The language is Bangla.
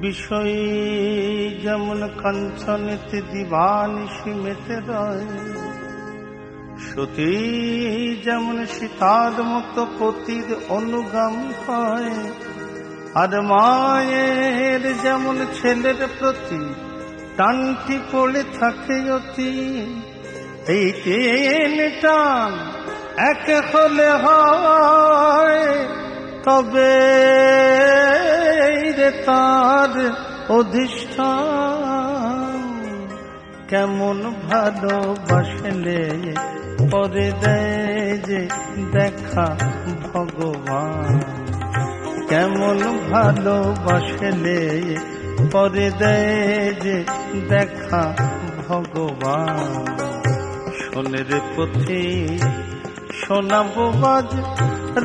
বিষয় যেমন কাঞ্চনেতে দিবানিশি মেতে রয়, সতী যেমন সীতার মতো পতির অনুগামী হয়, আর মায়ের যেমন ছেলের প্রতি টানটি পড়ে থাকে অতি, এই তিন টান এক হলে হয় তবে রে তার অধিষ্ঠান। কেমন ভালোবাসলে পরে দেয় যে দেখা ভগবান, কেমন ভালোবাসলে পরে দেয় যে দেখা ভগবান। সোনের পথে শোনাবো বাজ